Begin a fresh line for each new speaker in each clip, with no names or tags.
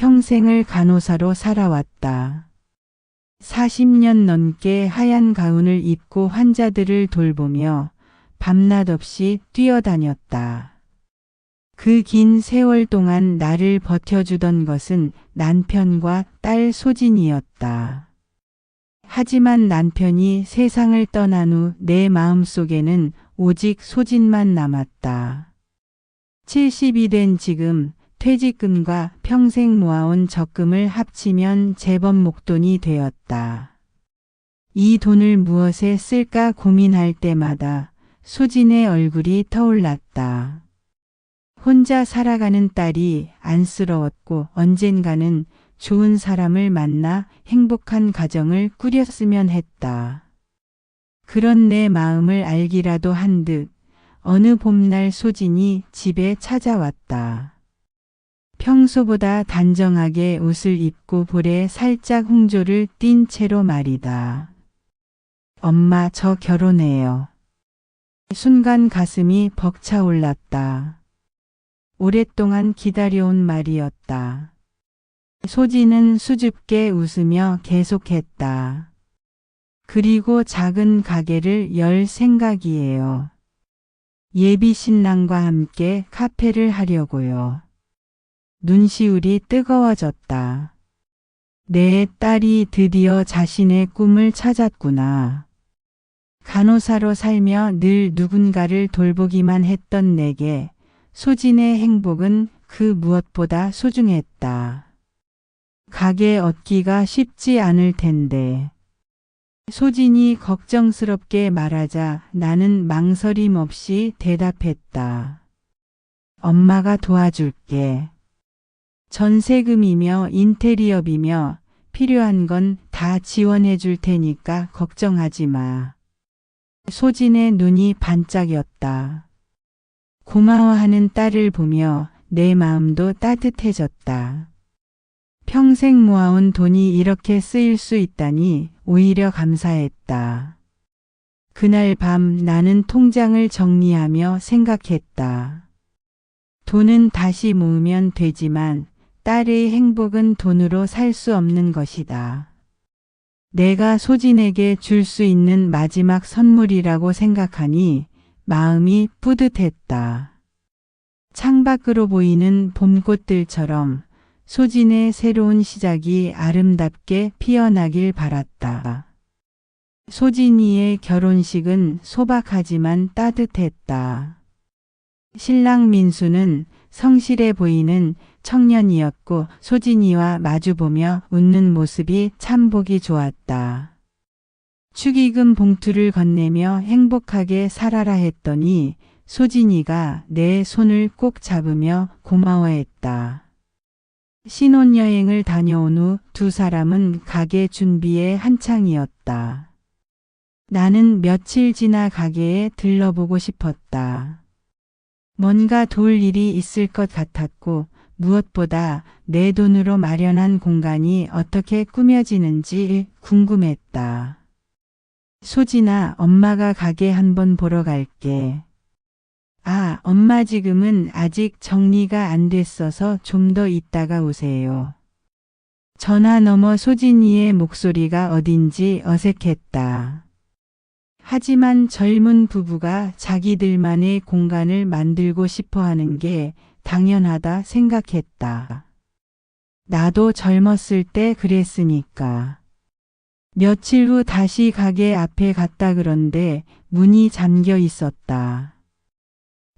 평생을 간호사로 살아왔다. 40년 넘게 하얀 가운을 입고 환자들을 돌보며 밤낮 없이 뛰어다녔다. 그 긴 세월 동안 나를 버텨주던 것은 남편과 딸 소진이었다. 하지만 남편이 세상을 떠난 후 내 마음속에는 오직 소진만 남았다. 70이 된 지금 퇴직금과 평생 모아온 적금을 합치면 제법 목돈이 되었다. 이 돈을 무엇에 쓸까 고민할 때마다 소진의 얼굴이 떠올랐다. 혼자 살아가는 딸이 안쓰러웠고 언젠가는 좋은 사람을 만나 행복한 가정을 꾸렸으면 했다. 그런 내 마음을 알기라도 한 듯 어느 봄날 소진이 집에 찾아왔다. 평소보다 단정하게 옷을 입고 볼에 살짝 홍조를 띤 채로 말이다. 엄마, 저 결혼해요. 순간 가슴이 벅차올랐다. 오랫동안 기다려온 말이었다. 소진은 수줍게 웃으며 계속했다. 그리고 작은 가게를 열 생각이에요. 예비 신랑과 함께 카페를 하려고요. 눈시울이 뜨거워졌다. 내 딸이 드디어 자신의 꿈을 찾았구나. 간호사로 살며 늘 누군가를 돌보기만 했던 내게 소진의 행복은 그 무엇보다 소중했다. 가게 얻기가 쉽지 않을 텐데. 소진이 걱정스럽게 말하자 나는 망설임 없이 대답했다. 엄마가 도와줄게. 전세금이며 인테리어비며 필요한 건 다 지원해 줄 테니까 걱정하지 마. 소진의 눈이 반짝였다. 고마워하는 딸을 보며 내 마음도 따뜻해졌다. 평생 모아온 돈이 이렇게 쓰일 수 있다니 오히려 감사했다. 그날 밤 나는 통장을 정리하며 생각했다. 돈은 다시 모으면 되지만 딸의 행복은 돈으로 살 수 없는 것이다. 내가 소진에게 줄 수 있는 마지막 선물이라고 생각하니 마음이 뿌듯했다. 창밖으로 보이는 봄꽃들처럼 소진의 새로운 시작이 아름답게 피어나길 바랐다. 소진이의 결혼식은 소박하지만 따뜻했다. 신랑 민수는 성실해 보이는 청년이었고 소진이와 마주보며 웃는 모습이 참 보기 좋았다. 축의금 봉투를 건네며 행복하게 살아라 했더니 소진이가 내 손을 꼭 잡으며 고마워했다. 신혼여행을 다녀온 후 두 사람은 가게 준비에 한창이었다. 나는 며칠 지나 가게에 들러보고 싶었다. 뭔가 도울 일이 있을 것 같았고 무엇보다 내 돈으로 마련한 공간이 어떻게 꾸며지는지 궁금했다. 소진아, 엄마가 가게 한번 보러 갈게. 아, 엄마 지금은 아직 정리가 안 됐어서 좀 더 있다가 오세요. 전화 너머 소진이의 목소리가 어딘지 어색했다. 하지만 젊은 부부가 자기들만의 공간을 만들고 싶어 하는 게 당연하다 생각했다. 나도 젊었을 때 그랬으니까. 며칠 후 다시 가게 앞에 갔다 그런데 문이 잠겨 있었다.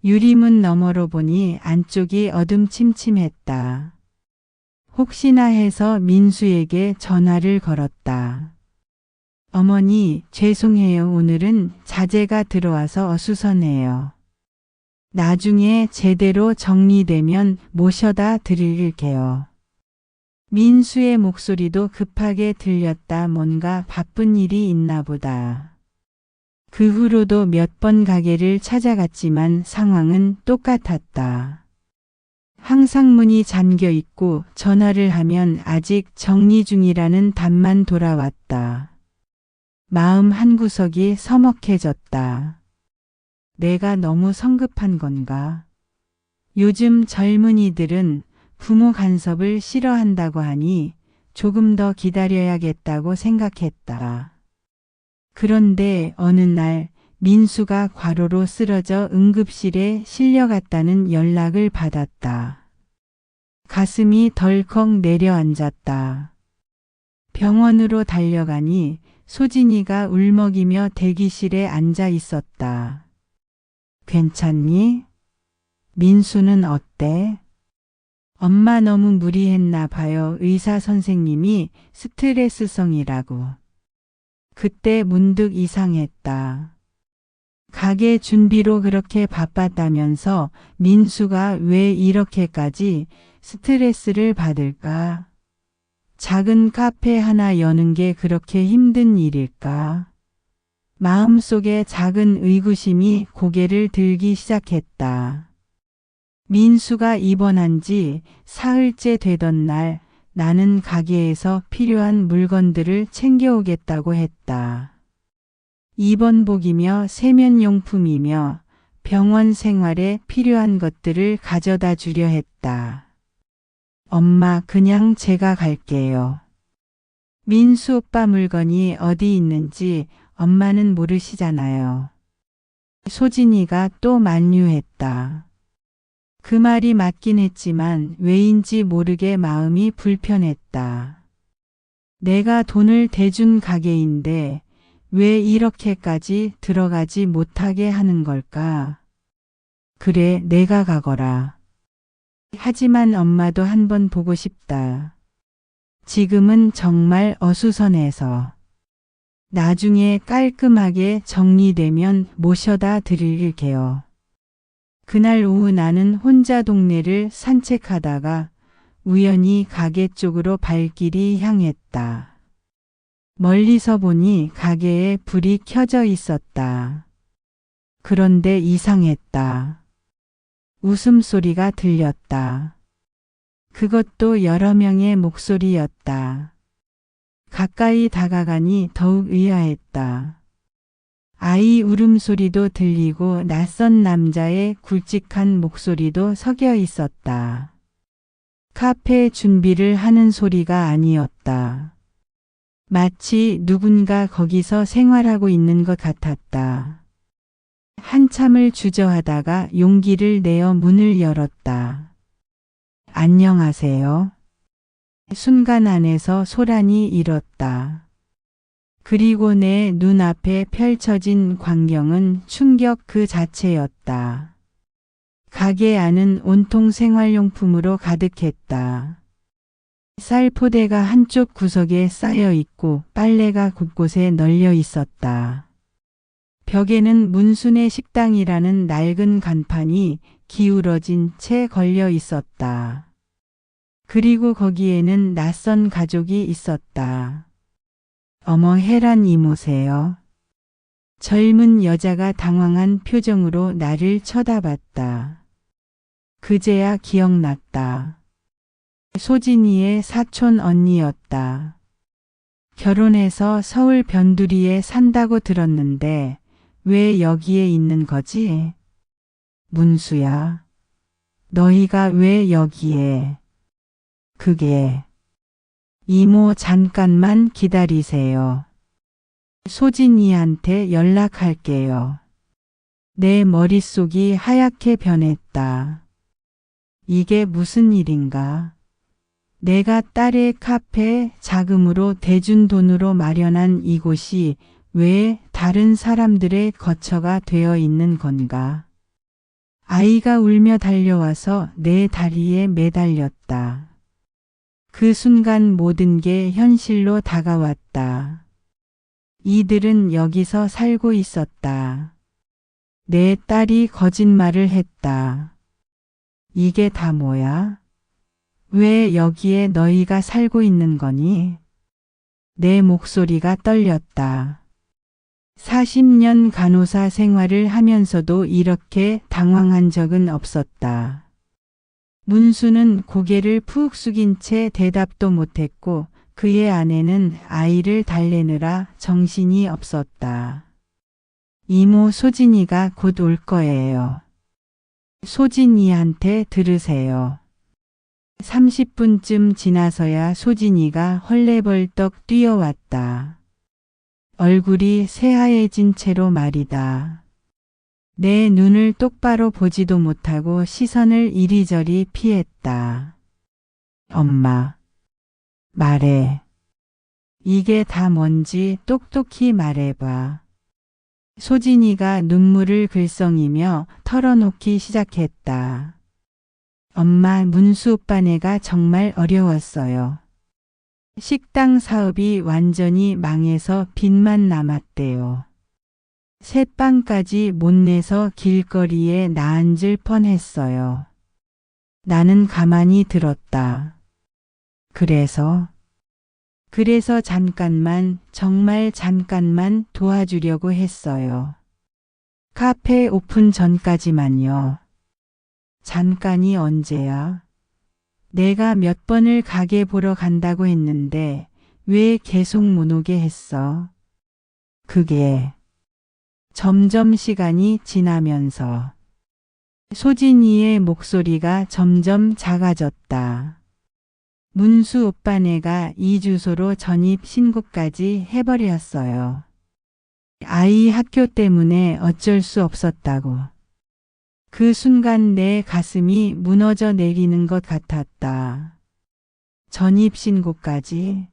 유리문 너머로 보니 안쪽이 어둠침침했다. 혹시나 해서 민수에게 전화를 걸었다. 어머니, 죄송해요. 오늘은 자제가 들어와서 어수선해요. 나중에 제대로 정리되면 모셔다 드릴게요. 민수의 목소리도 급하게 들렸다. 뭔가 바쁜 일이 있나 보다. 그 후로도 몇 번 가게를 찾아갔지만 상황은 똑같았다. 항상 문이 잠겨 있고 전화를 하면 아직 정리 중이라는 답만 돌아왔다. 마음 한구석이 서먹해졌다. 내가 너무 성급한 건가? 요즘 젊은이들은 부모 간섭을 싫어한다고 하니 조금 더 기다려야겠다고 생각했다. 그런데 어느 날 민수가 과로로 쓰러져 응급실에 실려갔다는 연락을 받았다. 가슴이 덜컥 내려앉았다. 병원으로 달려가니 소진이가 울먹이며 대기실에 앉아 있었다. 괜찮니? 민수는 어때? 엄마 너무 무리했나 봐요. 의사 선생님이 스트레스성이라고. 그때 문득 이상했다. 가게 준비로 그렇게 바빴다면서 민수가 왜 이렇게까지 스트레스를 받을까? 작은 카페 하나 여는 게 그렇게 힘든 일일까? 마음속에 작은 의구심이 고개를 들기 시작했다. 민수가 입원한 지 사흘째 되던 날 나는 가게에서 필요한 물건들을 챙겨오겠다고 했다. 입원복이며 세면용품이며 병원 생활에 필요한 것들을 가져다 주려 했다. 엄마, 그냥 제가 갈게요. 민수 오빠 물건이 어디 있는지 엄마는 모르시잖아요. 소진이가 또 만류했다. 그 말이 맞긴 했지만 왜인지 모르게 마음이 불편했다. 내가 돈을 대준 가게인데 왜 이렇게까지 들어가지 못하게 하는 걸까? 그래, 내가 가거라. 하지만 엄마도 한번 보고 싶다. 지금은 정말 어수선해서. 나중에 깔끔하게 정리되면 모셔다 드릴게요. 그날 오후 나는 혼자 동네를 산책하다가 우연히 가게 쪽으로 발길이 향했다. 멀리서 보니 가게에 불이 켜져 있었다. 그런데 이상했다. 웃음소리가 들렸다. 그것도 여러 명의 목소리였다. 가까이 다가가니 더욱 의아했다. 아이 울음소리도 들리고 낯선 남자의 굵직한 목소리도 섞여 있었다. 카페 준비를 하는 소리가 아니었다. 마치 누군가 거기서 생활하고 있는 것 같았다. 한참을 주저하다가 용기를 내어 문을 열었다. 안녕하세요. 순간 안에서 소란이 일었다. 그리고 내 눈앞에 펼쳐진 광경은 충격 그 자체였다. 가게 안은 온통 생활용품으로 가득했다. 쌀포대가 한쪽 구석에 쌓여 있고 빨래가 곳곳에 널려 있었다. 벽에는 문순의 식당이라는 낡은 간판이 기울어진 채 걸려 있었다. 그리고 거기에는 낯선 가족이 있었다. 어머, 혜란 이모세요. 젊은 여자가 당황한 표정으로 나를 쳐다봤다. 그제야 기억났다. 소진이의 사촌 언니였다. 결혼해서 서울 변두리에 산다고 들었는데 왜 여기에 있는 거지? 문수야, 너희가 왜 여기에? 그게... 이모 잠깐만 기다리세요. 소진이한테 연락할게요. 내 머릿속이 하얗게 변했다. 이게 무슨 일인가? 내가 딸의 카페 자금으로 대준 돈으로 마련한 이곳이 왜 다른 사람들의 거처가 되어 있는 건가? 아이가 울며 달려와서 내 다리에 매달렸다. 그 순간 모든 게 현실로 다가왔다. 이들은 여기서 살고 있었다. 내 딸이 거짓말을 했다. 이게 다 뭐야? 왜 여기에 너희가 살고 있는 거니? 내 목소리가 떨렸다. 40년 간호사 생활을 하면서도 이렇게 당황한 적은 없었다. 문수는 고개를 푹 숙인 채 대답도 못했고 그의 아내는 아이를 달래느라 정신이 없었다. 이모, 소진이가 곧 올 거예요. 소진이한테 들으세요. 30분쯤 지나서야 소진이가 헐레벌떡 뛰어왔다. 얼굴이 새하얘진 채로 말이다. 내 눈을 똑바로 보지도 못하고 시선을 이리저리 피했다. 엄마, 말해. 이게 다 뭔지 똑똑히 말해봐. 소진이가 눈물을 글썽이며 털어놓기 시작했다. 엄마, 문수 오빠네가 정말 어려웠어요. 식당 사업이 완전히 망해서 빚만 남았대요. 새빵까지 못 내서 길거리에 나앉을 뻔했어요. 나는 가만히 들었다. 그래서 잠깐만, 정말 잠깐만 도와주려고 했어요. 카페 오픈 전까지만요. 잠깐이 언제야? 내가 몇 번을 가게 보러 간다고 했는데 왜 계속 못 오게 했어? 그게 점점 시간이 지나면서 소진이의 목소리가 점점 작아졌다. 문수 오빠네가 이 주소로 전입 신고까지 해버렸어요. 아이 학교 때문에 어쩔 수 없었다고. 그 순간 내 가슴이 무너져 내리는 것 같았다. 전입신고까지?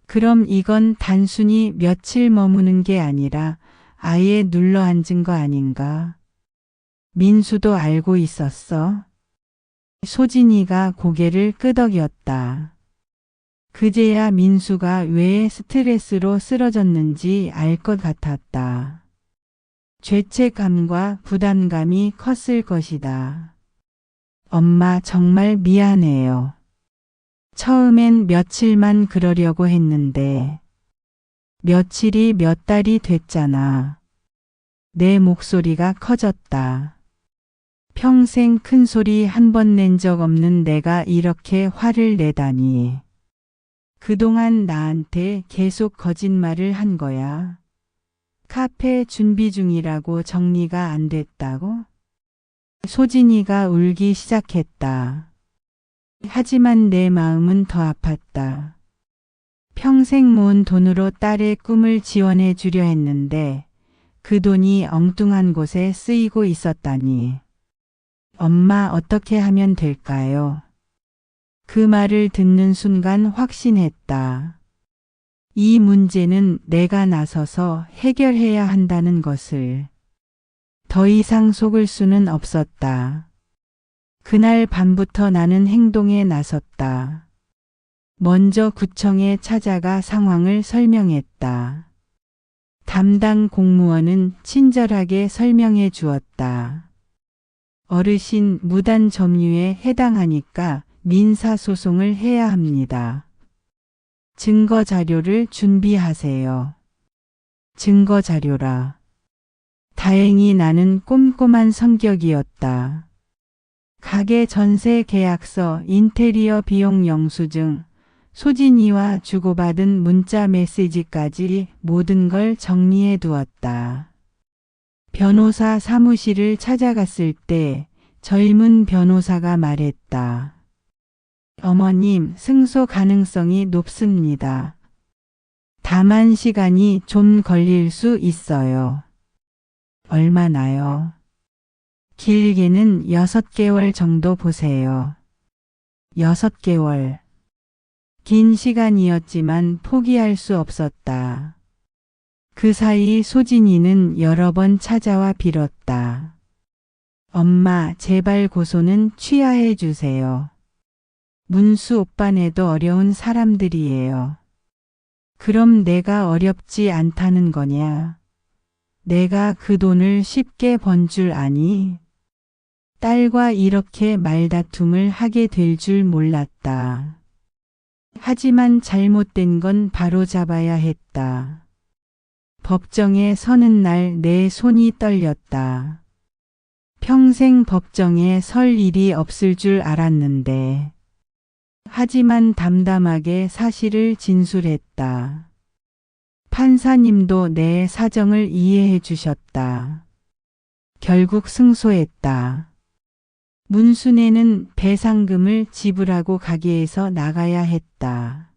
그럼 이건 단순히 며칠 머무는 게 아니라 아예 눌러앉은 거 아닌가? 민수도 알고 있었어? 소진이가 고개를 끄덕였다. 그제야 민수가 왜 스트레스로 쓰러졌는지 알 것 같았다. 죄책감과 부담감이 컸을 것이다. 엄마, 정말 미안해요. 처음엔 며칠만 그러려고 했는데 며칠이 몇 달이 됐잖아. 내 목소리가 커졌다. 평생 큰 소리 한 번 낸 적 없는 내가 이렇게 화를 내다니. 그동안 나한테 계속 거짓말을 한 거야. 카페 준비 중이라고 정리가 안 됐다고? 소진이가 울기 시작했다. 하지만 내 마음은 더 아팠다. 평생 모은 돈으로 딸의 꿈을 지원해 주려 했는데 그 돈이 엉뚱한 곳에 쓰이고 있었다니. 엄마, 어떻게 하면 될까요? 그 말을 듣는 순간 확신했다. 이 문제는 내가 나서서 해결해야 한다는 것을. 더 이상 속을 수는 없었다. 그날 밤부터 나는 행동에 나섰다. 먼저 구청에 찾아가 상황을 설명했다. 담당 공무원은 친절하게 설명해 주었다. 어르신, 무단 점유에 해당하니까 민사소송을 해야 합니다. 증거 자료를 준비하세요. 증거 자료라. 다행히 나는 꼼꼼한 성격이었다. 가게 전세 계약서, 인테리어 비용 영수증, 소진이와 주고받은 문자 메시지까지 모든 걸 정리해 두었다. 변호사 사무실을 찾아갔을 때 젊은 변호사가 말했다. 어머님, 승소 가능성이 높습니다. 다만 시간이 좀 걸릴 수 있어요. 얼마나요? 길게는 6개월 정도 보세요. 6개월. 긴 시간이었지만 포기할 수 없었다. 그 사이 소진이는 여러 번 찾아와 빌었다. 엄마, 제발 고소는 취하해 주세요. 문수 오빠네도 어려운 사람들이에요. 그럼 내가 어렵지 않다는 거냐? 내가 그 돈을 쉽게 번 줄 아니? 딸과 이렇게 말다툼을 하게 될 줄 몰랐다. 하지만 잘못된 건 바로 잡아야 했다. 법정에 서는 날 내 손이 떨렸다. 평생 법정에 설 일이 없을 줄 알았는데. 하지만 담담하게 사실을 진술했다. 판사님도 내 사정을 이해해 주셨다. 결국 승소했다. 문순애는 배상금을 지불하고 가게에서 나가야 했다.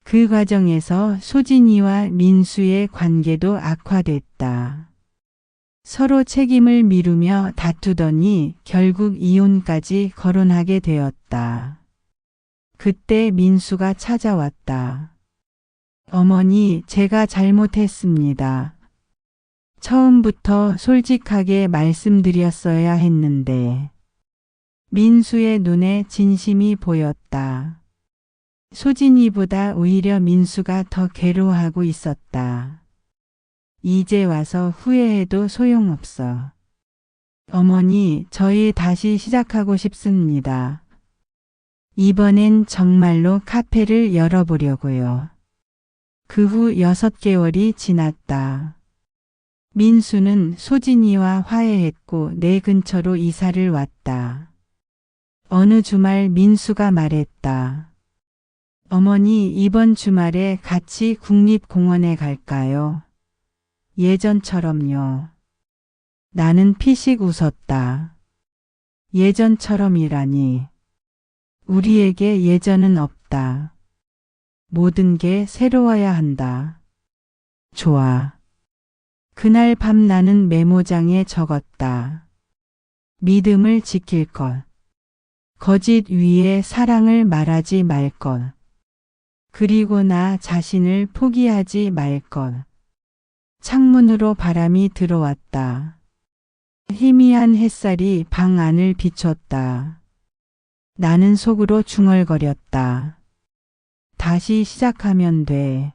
그 과정에서 소진이와 민수의 관계도 악화됐다. 서로 책임을 미루며 다투더니 결국 이혼까지 거론하게 되었다. 그때 민수가 찾아왔다. 어머니, 제가 잘못했습니다. 처음부터 솔직하게 말씀드렸어야 했는데. 민수의 눈에 진심이 보였다. 소진이보다 오히려 민수가 더 괴로워하고 있었다. 이제 와서 후회해도 소용없어. 어머니, 저희 다시 시작하고 싶습니다. 이번엔 정말로 카페를 열어보려고요. 그 후 6개월이 지났다. 민수는 소진이와 화해했고 내 근처로 이사를 왔다. 어느 주말 민수가 말했다. 어머니, 이번 주말에 같이 국립공원에 갈까요? 예전처럼요. 나는 피식 웃었다. 예전처럼이라니. 우리에게 예전은 없다. 모든 게 새로워야 한다. 좋아. 그날 밤 나는 메모장에 적었다. 믿음을 지킬 것. 거짓 위에 사랑을 말하지 말 것. 그리고 나 자신을 포기하지 말 것. 창문으로 바람이 들어왔다. 희미한 햇살이 방 안을 비췄다. 나는 속으로 중얼거렸다. 다시 시작하면 돼.